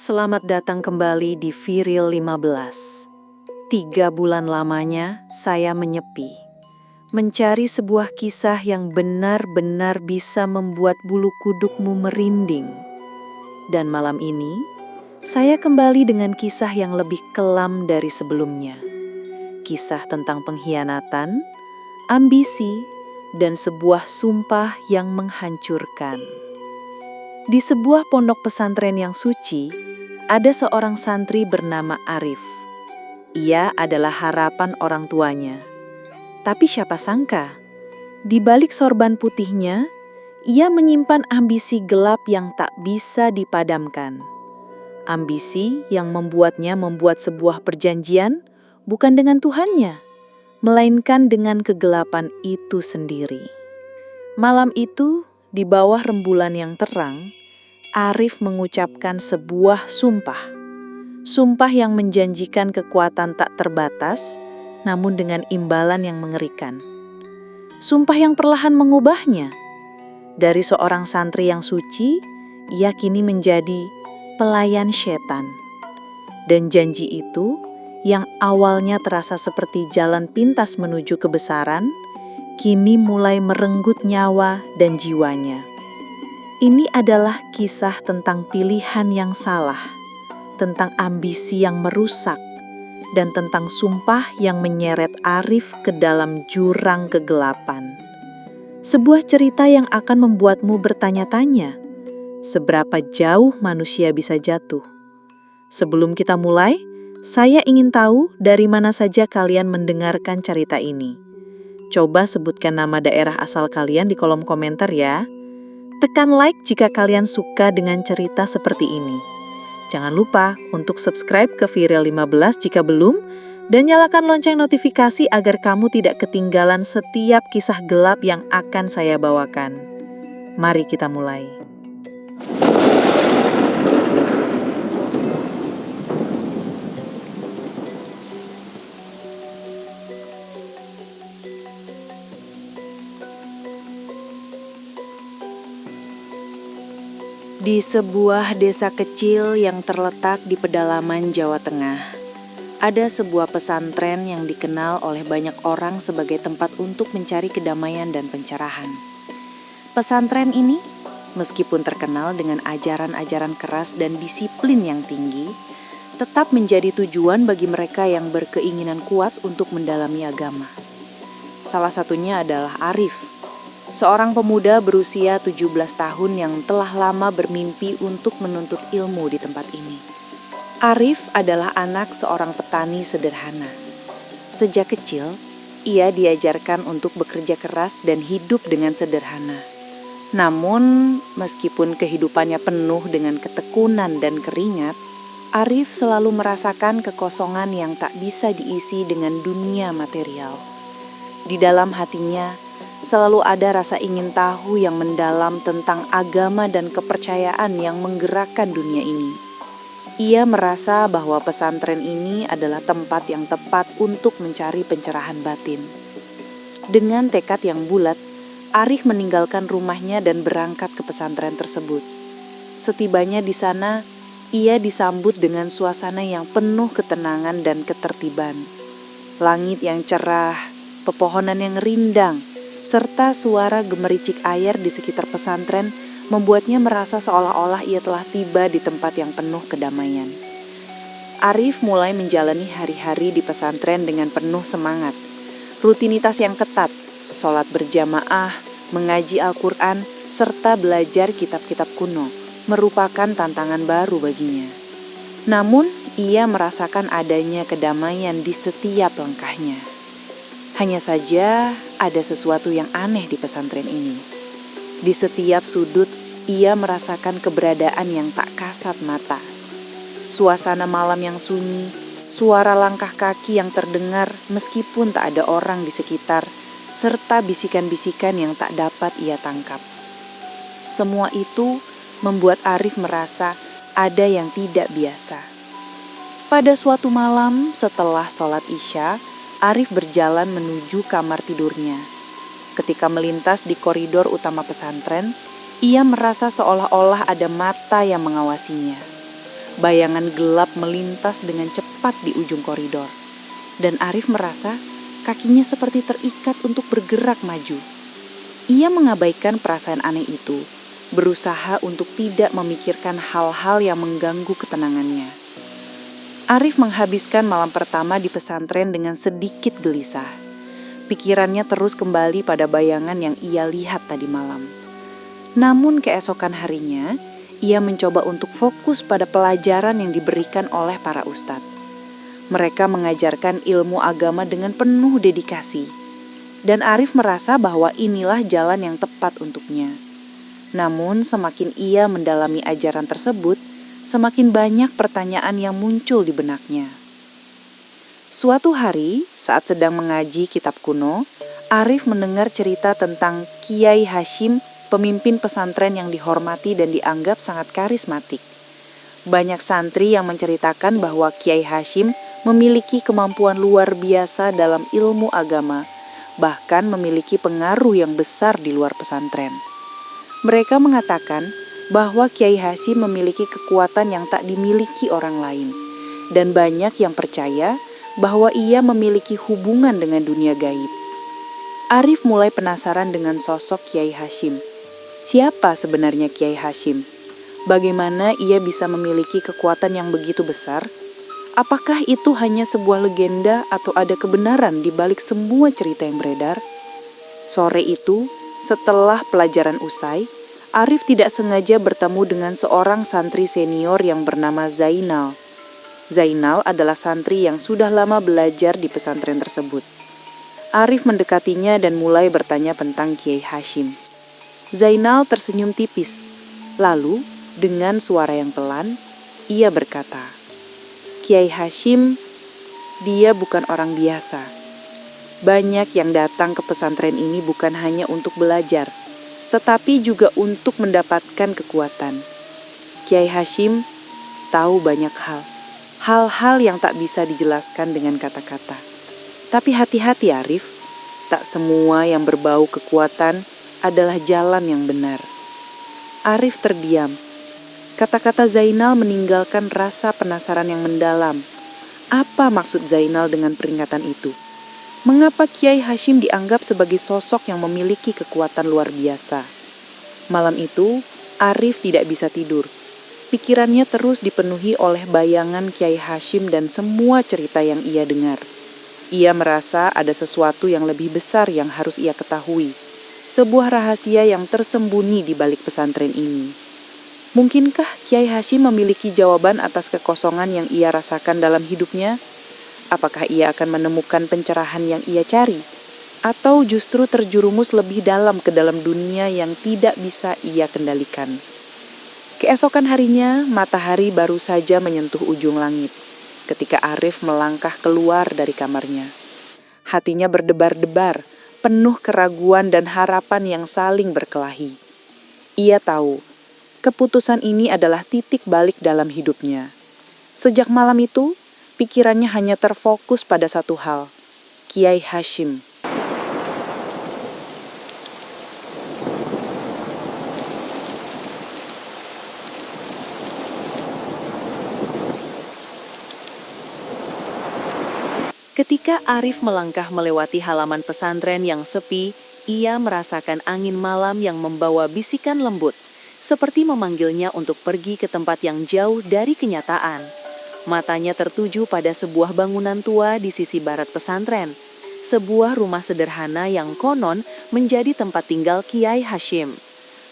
Selamat datang kembali di Viril 15. 3 bulan lamanya saya menyepi, mencari sebuah kisah yang benar-benar bisa membuat bulu kudukmu merinding. Dan malam ini, saya kembali dengan kisah yang lebih kelam dari sebelumnya. Kisah tentang pengkhianatan, ambisi, dan sebuah sumpah yang menghancurkan. Di sebuah pondok pesantren yang suci, ada seorang santri bernama Arif. Ia adalah harapan orang tuanya. Tapi siapa sangka, di balik sorban putihnya, ia menyimpan ambisi gelap yang tak bisa dipadamkan. Ambisi yang membuatnya membuat sebuah perjanjian bukan dengan Tuhannya, melainkan dengan kegelapan itu sendiri. Malam itu, di bawah rembulan yang terang, Arif mengucapkan sebuah sumpah. Sumpah yang menjanjikan kekuatan tak terbatas, namun dengan imbalan yang mengerikan. Sumpah yang perlahan mengubahnya. Dari seorang santri yang suci, ia kini menjadi pelayan setan. Dan janji itu, yang awalnya terasa seperti jalan pintas menuju kebesaran, kini mulai merenggut nyawa dan jiwanya. Ini adalah kisah tentang pilihan yang salah, tentang ambisi yang merusak, dan tentang sumpah yang menyeret Arif ke dalam jurang kegelapan. Sebuah cerita yang akan membuatmu bertanya-tanya, seberapa jauh manusia bisa jatuh? Sebelum kita mulai, saya ingin tahu dari mana saja kalian mendengarkan cerita ini. Coba sebutkan nama daerah asal kalian di kolom komentar ya. Tekan like jika kalian suka dengan cerita seperti ini. Jangan lupa untuk subscribe ke Viril 15 jika belum, dan nyalakan lonceng notifikasi agar kamu tidak ketinggalan setiap kisah gelap yang akan saya bawakan. Mari kita mulai. Di sebuah desa kecil yang terletak di pedalaman Jawa Tengah, ada sebuah pesantren yang dikenal oleh banyak orang sebagai tempat untuk mencari kedamaian dan pencerahan. Pesantren ini, meskipun terkenal dengan ajaran-ajaran keras dan disiplin yang tinggi, tetap menjadi tujuan bagi mereka yang berkeinginan kuat untuk mendalami agama. Salah satunya adalah Arif, seorang pemuda berusia 17 tahun yang telah lama bermimpi untuk menuntut ilmu di tempat ini. Arif adalah anak seorang petani sederhana. Sejak kecil, ia diajarkan untuk bekerja keras dan hidup dengan sederhana. Namun, meskipun kehidupannya penuh dengan ketekunan dan keringat, Arif selalu merasakan kekosongan yang tak bisa diisi dengan dunia material. Di dalam hatinya, selalu ada rasa ingin tahu yang mendalam tentang agama dan kepercayaan yang menggerakkan dunia ini. Ia merasa bahwa pesantren ini adalah tempat yang tepat untuk mencari pencerahan batin. Dengan tekad yang bulat, Arif meninggalkan rumahnya dan berangkat ke pesantren tersebut. Setibanya di sana, ia disambut dengan suasana yang penuh ketenangan dan ketertiban. Langit yang cerah, pepohonan yang rindang, serta suara gemericik air di sekitar pesantren membuatnya merasa seolah-olah ia telah tiba di tempat yang penuh kedamaian. Arif mulai menjalani hari-hari di pesantren dengan penuh semangat. Rutinitas yang ketat, sholat berjamaah, mengaji Al-Quran, serta belajar kitab-kitab kuno merupakan tantangan baru baginya. Namun, ia merasakan adanya kedamaian di setiap langkahnya. Hanya saja ada sesuatu yang aneh di pesantren ini. Di setiap sudut, ia merasakan keberadaan yang tak kasat mata. Suasana malam yang sunyi, suara langkah kaki yang terdengar meskipun tak ada orang di sekitar, serta bisikan-bisikan yang tak dapat ia tangkap. Semua itu membuat Arif merasa ada yang tidak biasa. Pada suatu malam setelah sholat Isya, Arif berjalan menuju kamar tidurnya. Ketika melintas di koridor utama pesantren, ia merasa seolah-olah ada mata yang mengawasinya. Bayangan gelap melintas dengan cepat di ujung koridor, dan Arif merasa kakinya seperti terikat untuk bergerak maju. Ia mengabaikan perasaan aneh itu, berusaha untuk tidak memikirkan hal-hal yang mengganggu ketenangannya. Arif menghabiskan malam pertama di pesantren dengan sedikit gelisah. Pikirannya terus kembali pada bayangan yang ia lihat tadi malam. Namun keesokan harinya, ia mencoba untuk fokus pada pelajaran yang diberikan oleh para ustadz. Mereka mengajarkan ilmu agama dengan penuh dedikasi, dan Arif merasa bahwa inilah jalan yang tepat untuknya. Namun semakin ia mendalami ajaran tersebut, semakin banyak pertanyaan yang muncul di benaknya. Suatu hari, saat sedang mengaji kitab kuno, Arif mendengar cerita tentang Kiai Hashim, pemimpin pesantren yang dihormati dan dianggap sangat karismatik. Banyak santri yang menceritakan bahwa Kiai Hashim memiliki kemampuan luar biasa dalam ilmu agama, bahkan memiliki pengaruh yang besar di luar pesantren. Mereka mengatakan bahwa Kiai Hashim memiliki kekuatan yang tak dimiliki orang lain, dan banyak yang percaya bahwa ia memiliki hubungan dengan dunia gaib. Arif mulai penasaran dengan sosok Kiai Hashim. Siapa sebenarnya Kiai Hashim? Bagaimana ia bisa memiliki kekuatan yang begitu besar? Apakah itu hanya sebuah legenda atau ada kebenaran di balik semua cerita yang beredar? Sore itu, setelah pelajaran usai, Arif tidak sengaja bertemu dengan seorang santri senior yang bernama Zainal. Zainal adalah santri yang sudah lama belajar di pesantren tersebut. Arif mendekatinya dan mulai bertanya tentang Kiai Hashim. Zainal tersenyum tipis, lalu dengan suara yang pelan, ia berkata, "Kiai Hashim, dia bukan orang biasa. Banyak yang datang ke pesantren ini bukan hanya untuk belajar, tetapi juga untuk mendapatkan kekuatan. Kiai Hashim tahu banyak hal-hal yang tak bisa dijelaskan dengan kata-kata. Tapi hati-hati Arif, tak semua yang berbau kekuatan adalah jalan yang benar." Arif terdiam. Kata-kata Zainal meninggalkan rasa penasaran yang mendalam. Apa maksud Zainal dengan peringatan itu? Mengapa Kiai Hashim dianggap sebagai sosok yang memiliki kekuatan luar biasa? Malam itu, Arif tidak bisa tidur. Pikirannya terus dipenuhi oleh bayangan Kiai Hashim dan semua cerita yang ia dengar. Ia merasa ada sesuatu yang lebih besar yang harus ia ketahui. Sebuah rahasia yang tersembunyi di balik pesantren ini. Mungkinkah Kiai Hashim memiliki jawaban atas kekosongan yang ia rasakan dalam hidupnya? Apakah ia akan menemukan pencerahan yang ia cari? Atau justru terjerumus lebih dalam ke dalam dunia yang tidak bisa ia kendalikan? Keesokan harinya, matahari baru saja menyentuh ujung langit ketika Arif melangkah keluar dari kamarnya. Hatinya berdebar-debar, penuh keraguan dan harapan yang saling berkelahi. Ia tahu, keputusan ini adalah titik balik dalam hidupnya. Sejak malam itu, pikirannya hanya terfokus pada satu hal, Kiai Hashim. Ketika Arif melangkah melewati halaman pesantren yang sepi, ia merasakan angin malam yang membawa bisikan lembut, seperti memanggilnya untuk pergi ke tempat yang jauh dari kenyataan. Matanya tertuju pada sebuah bangunan tua di sisi barat pesantren, sebuah rumah sederhana yang konon menjadi tempat tinggal Kiai Hashim.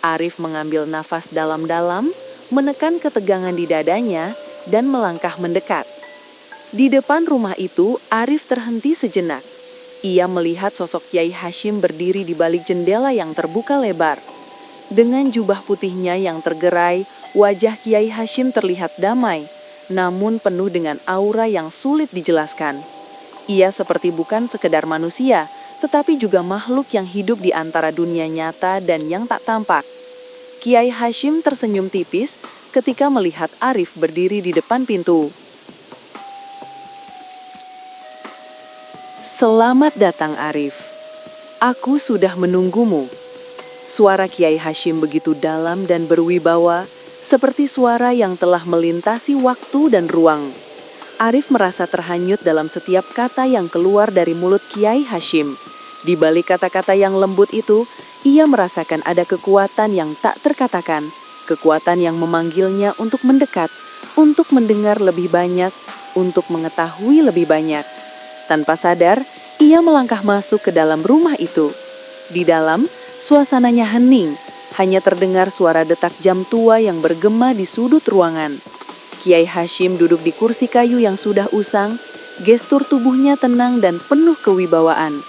Arif mengambil nafas dalam-dalam, menekan ketegangan di dadanya, dan melangkah mendekat. Di depan rumah itu, Arif terhenti sejenak. Ia melihat sosok Kiai Hashim berdiri di balik jendela yang terbuka lebar. Dengan jubah putihnya yang tergerai, wajah Kiai Hashim terlihat damai, namun penuh dengan aura yang sulit dijelaskan. Ia seperti bukan sekedar manusia, tetapi juga makhluk yang hidup di antara dunia nyata dan yang tak tampak. Kiai Hashim tersenyum tipis ketika melihat Arif berdiri di depan pintu. "Selamat datang Arif. Aku sudah menunggumu." Suara Kiai Hashim begitu dalam dan berwibawa, seperti suara yang telah melintasi waktu dan ruang. Arif merasa terhanyut dalam setiap kata yang keluar dari mulut Kiai Hashim. Di balik kata-kata yang lembut itu, ia merasakan ada kekuatan yang tak terkatakan, kekuatan yang memanggilnya untuk mendekat, untuk mendengar lebih banyak, untuk mengetahui lebih banyak. Tanpa sadar, ia melangkah masuk ke dalam rumah itu. Di dalam, suasananya hening, hanya terdengar suara detak jam tua yang bergema di sudut ruangan. Kiai Hashim duduk di kursi kayu yang sudah usang, gestur tubuhnya tenang dan penuh kewibawaan.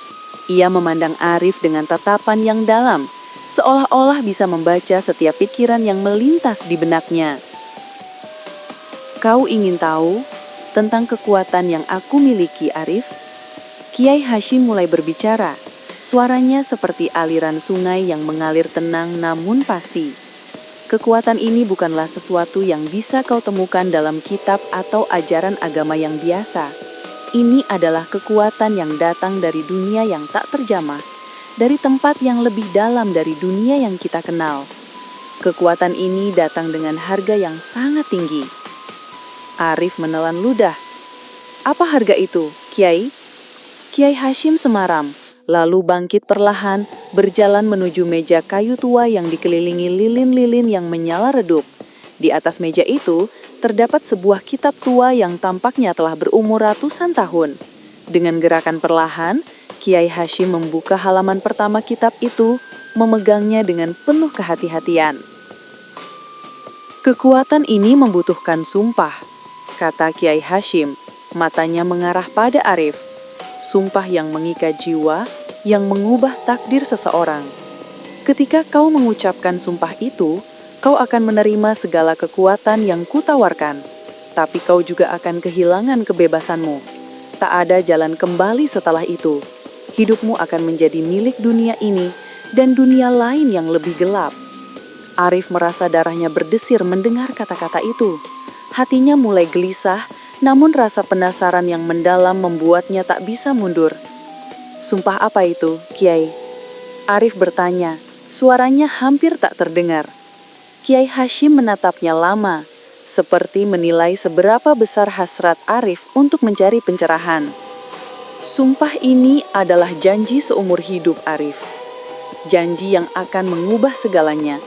Ia memandang Arif dengan tatapan yang dalam, seolah-olah bisa membaca setiap pikiran yang melintas di benaknya. "Kau ingin tahu tentang kekuatan yang aku miliki, Arif?" Kiai Hashim mulai berbicara. Suaranya seperti aliran sungai yang mengalir tenang namun pasti. Kekuatan ini bukanlah sesuatu yang bisa kau temukan dalam kitab atau ajaran agama yang biasa. Ini adalah kekuatan yang datang dari dunia yang tak terjamah, dari tempat yang lebih dalam dari dunia yang kita kenal. Kekuatan ini datang dengan harga yang sangat tinggi. Arif menelan ludah. "Apa harga itu, Kiai?" Kiai Hashim semaram, lalu bangkit perlahan, berjalan menuju meja kayu tua yang dikelilingi lilin-lilin yang menyala redup. Di atas meja itu, terdapat sebuah kitab tua yang tampaknya telah berumur ratusan tahun. Dengan gerakan perlahan, Kiai Hashim membuka halaman pertama kitab itu, memegangnya dengan penuh kehati-hatian. "Kekuatan ini membutuhkan sumpah," kata Kiai Hashim, matanya mengarah pada Arif. "Sumpah yang mengikat jiwa, yang mengubah takdir seseorang. Ketika kau mengucapkan sumpah itu, kau akan menerima segala kekuatan yang kutawarkan, tapi kau juga akan kehilangan kebebasanmu. Tak ada jalan kembali setelah itu. Hidupmu akan menjadi milik dunia ini dan dunia lain yang lebih gelap." Arif merasa darahnya berdesir mendengar kata-kata itu. Hatinya mulai gelisah, namun rasa penasaran yang mendalam membuatnya tak bisa mundur. "Sumpah apa itu, Kiai?" Arif bertanya, suaranya hampir tak terdengar. Kiai Hashim menatapnya lama, seperti menilai seberapa besar hasrat Arif untuk mencari pencerahan. "Sumpah ini adalah janji seumur hidup, Arif. Janji yang akan mengubah segalanya.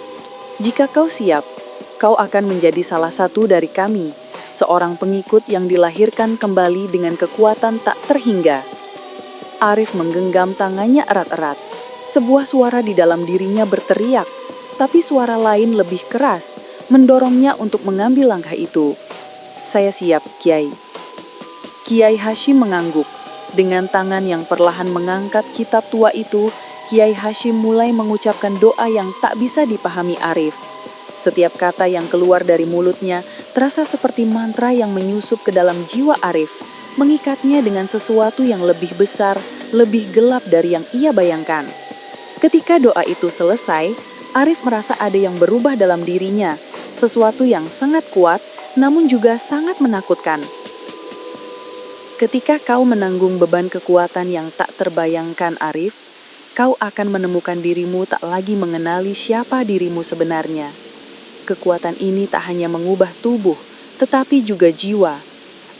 Jika kau siap, kau akan menjadi salah satu dari kami, seorang pengikut yang dilahirkan kembali dengan kekuatan tak terhingga." Arif menggenggam tangannya erat-erat. Sebuah suara di dalam dirinya berteriak, tapi suara lain lebih keras, mendorongnya untuk mengambil langkah itu. "Saya siap, Kiai." Kiai Hashim mengangguk. Dengan tangan yang perlahan mengangkat kitab tua itu, Kiai Hashim mulai mengucapkan doa yang tak bisa dipahami Arif. Setiap kata yang keluar dari mulutnya terasa seperti mantra yang menyusup ke dalam jiwa Arif, mengikatnya dengan sesuatu yang lebih besar, lebih gelap dari yang ia bayangkan. Ketika doa itu selesai, Arif merasa ada yang berubah dalam dirinya, sesuatu yang sangat kuat namun juga sangat menakutkan. Ketika kau menanggung beban kekuatan yang tak terbayangkan, Arif, kau akan menemukan dirimu tak lagi mengenali siapa dirimu sebenarnya. Kekuatan ini tak hanya mengubah tubuh, tetapi juga jiwa.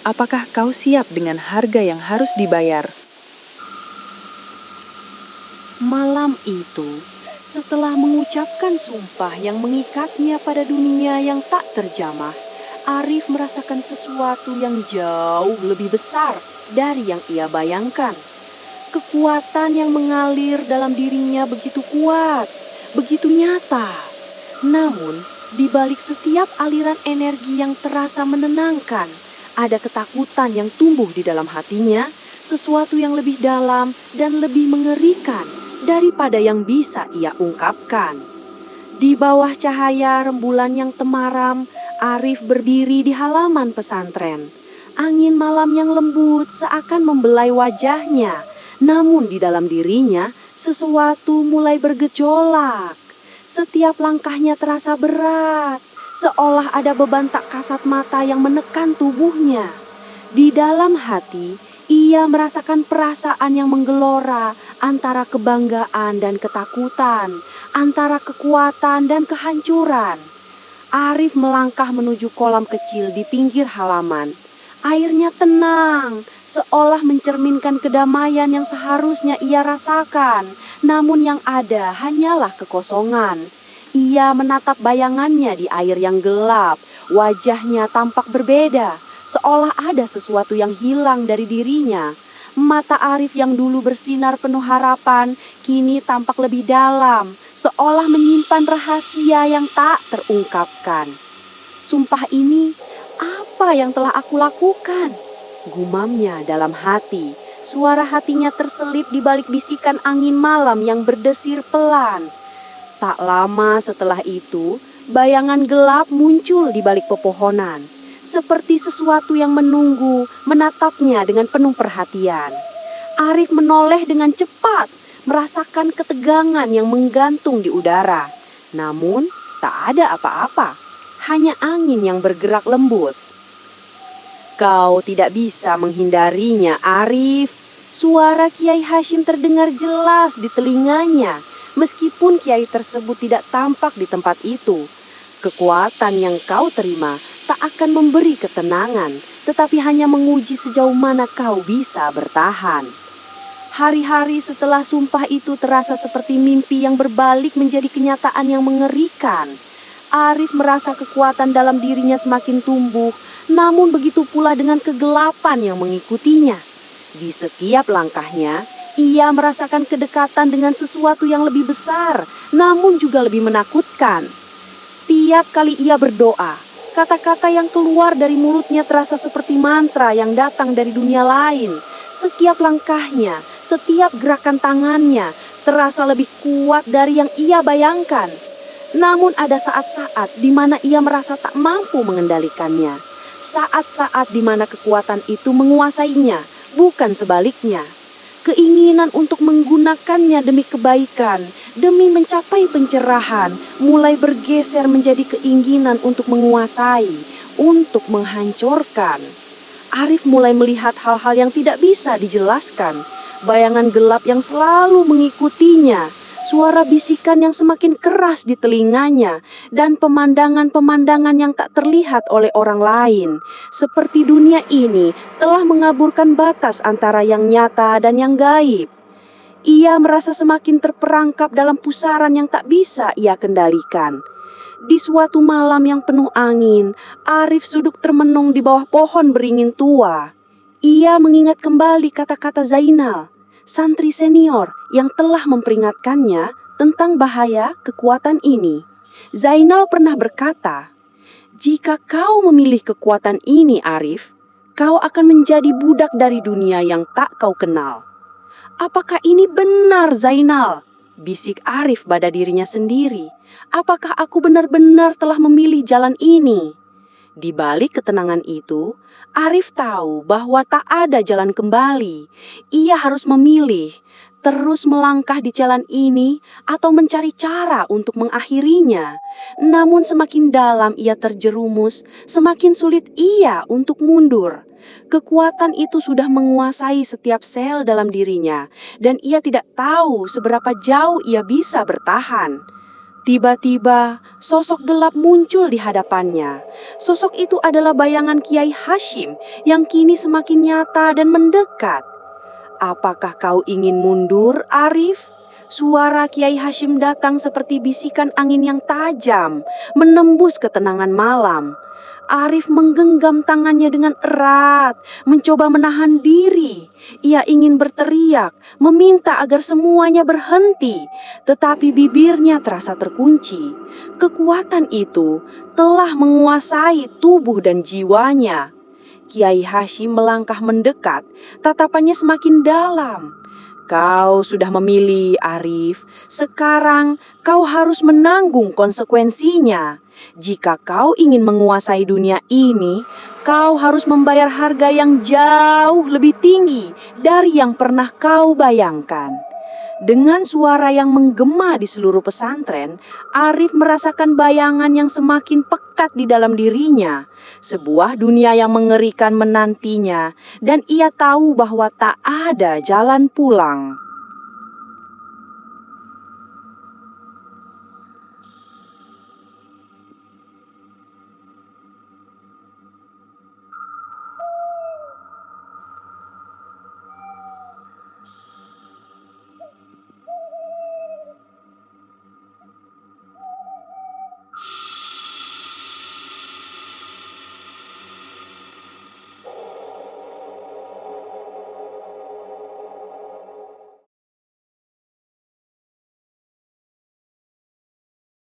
Apakah kau siap dengan harga yang harus dibayar? Malam itu, setelah mengucapkan sumpah yang mengikatnya pada dunia yang tak terjamah, Arif merasakan sesuatu yang jauh lebih besar dari yang ia bayangkan. Kekuatan yang mengalir dalam dirinya begitu kuat, begitu nyata. Namun, di balik setiap aliran energi yang terasa menenangkan, ada ketakutan yang tumbuh di dalam hatinya, sesuatu yang lebih dalam dan lebih mengerikan daripada yang bisa ia ungkapkan. Di bawah cahaya rembulan yang temaram, Arif berdiri di halaman pesantren. Angin malam yang lembut seakan membelai wajahnya, namun di dalam dirinya sesuatu mulai bergejolak. Setiap langkahnya terasa berat, seolah ada beban tak kasat mata yang menekan tubuhnya. Di dalam hati, ia merasakan perasaan yang menggelora antara kebanggaan dan ketakutan, antara kekuatan dan kehancuran. Arif melangkah menuju kolam kecil di pinggir halaman. Airnya tenang, seolah mencerminkan kedamaian yang seharusnya ia rasakan. Namun yang ada hanyalah kekosongan. Ia menatap bayangannya di air yang gelap. Wajahnya tampak berbeda, seolah ada sesuatu yang hilang dari dirinya. Mata Arif yang dulu bersinar penuh harapan, kini tampak lebih dalam, seolah menyimpan rahasia yang tak terungkapkan. Sumpah ini, apa yang telah aku lakukan? Gumamnya dalam hati. Suara hatinya terselip di balik bisikan angin malam yang berdesir pelan. Tak lama setelah itu, bayangan gelap muncul di balik pepohonan. Seperti sesuatu yang menunggu, menatapnya dengan penuh perhatian. Arif menoleh dengan cepat, merasakan ketegangan yang menggantung di udara. Namun, tak ada apa-apa, hanya angin yang bergerak lembut. Kau tidak bisa menghindarinya, Arif. Suara Kiai Hashim terdengar jelas di telinganya, meskipun Kiai tersebut tidak tampak di tempat itu. Kekuatan yang kau terima tak akan memberi ketenangan, tetapi hanya menguji sejauh mana kau bisa bertahan. Hari-hari setelah sumpah itu terasa seperti mimpi yang berbalik menjadi kenyataan yang mengerikan. Arif merasa kekuatan dalam dirinya semakin tumbuh, namun begitu pula dengan kegelapan yang mengikutinya. Di setiap langkahnya, ia merasakan kedekatan dengan sesuatu yang lebih besar, namun juga lebih menakutkan. Tiap kali ia berdoa, kata-kata yang keluar dari mulutnya terasa seperti mantra yang datang dari dunia lain. Setiap langkahnya, setiap gerakan tangannya terasa lebih kuat dari yang ia bayangkan. Namun ada saat-saat di mana ia merasa tak mampu mengendalikannya. Saat-saat di mana kekuatan itu menguasainya, bukan sebaliknya. Keinginan untuk menggunakannya demi kebaikan, demi mencapai pencerahan, mulai bergeser menjadi keinginan untuk menguasai, untuk menghancurkan. Arif mulai melihat hal-hal yang tidak bisa dijelaskan, bayangan gelap yang selalu mengikutinya, suara bisikan yang semakin keras di telinganya, dan pemandangan-pemandangan yang tak terlihat oleh orang lain. Seperti dunia ini telah mengaburkan batas antara yang nyata dan yang gaib. Ia merasa semakin terperangkap dalam pusaran yang tak bisa ia kendalikan. Di suatu malam yang penuh angin, Arif duduk termenung di bawah pohon beringin tua. Ia mengingat kembali kata-kata Zainal, santri senior yang telah memperingatkannya tentang bahaya kekuatan ini. Zainal pernah berkata, "Jika kau memilih kekuatan ini, Arif, kau akan menjadi budak dari dunia yang tak kau kenal." Apakah ini benar, Zainal? Bisik Arif pada dirinya sendiri. Apakah aku benar-benar telah memilih jalan ini? Di balik ketenangan itu, Arif tahu bahwa tak ada jalan kembali. Ia harus memilih, terus melangkah di jalan ini atau mencari cara untuk mengakhirinya. Namun semakin dalam ia terjerumus, semakin sulit ia untuk mundur. Kekuatan itu sudah menguasai setiap sel dalam dirinya, dan ia tidak tahu seberapa jauh ia bisa bertahan. Tiba-tiba, sosok gelap muncul di hadapannya. Sosok itu adalah bayangan Kiai Hashim yang kini semakin nyata dan mendekat. "Apakah kau ingin mundur, Arif?" Suara Kiai Hashim datang seperti bisikan angin yang tajam, menembus ketenangan malam. Arif menggenggam tangannya dengan erat, mencoba menahan diri. Ia ingin berteriak, meminta agar semuanya berhenti, tetapi bibirnya terasa terkunci. Kekuatan itu telah menguasai tubuh dan jiwanya. Kiai Hashim melangkah mendekat, tatapannya semakin dalam. "Kau sudah memilih, Arif. Sekarang kau harus menanggung konsekuensinya. Jika kau ingin menguasai dunia ini, kau harus membayar harga yang jauh lebih tinggi dari yang pernah kau bayangkan." Dengan suara yang menggema di seluruh pesantren, Arif merasakan bayangan yang semakin pekat di dalam dirinya. Sebuah dunia yang mengerikan menantinya, dan ia tahu bahwa tak ada jalan pulang.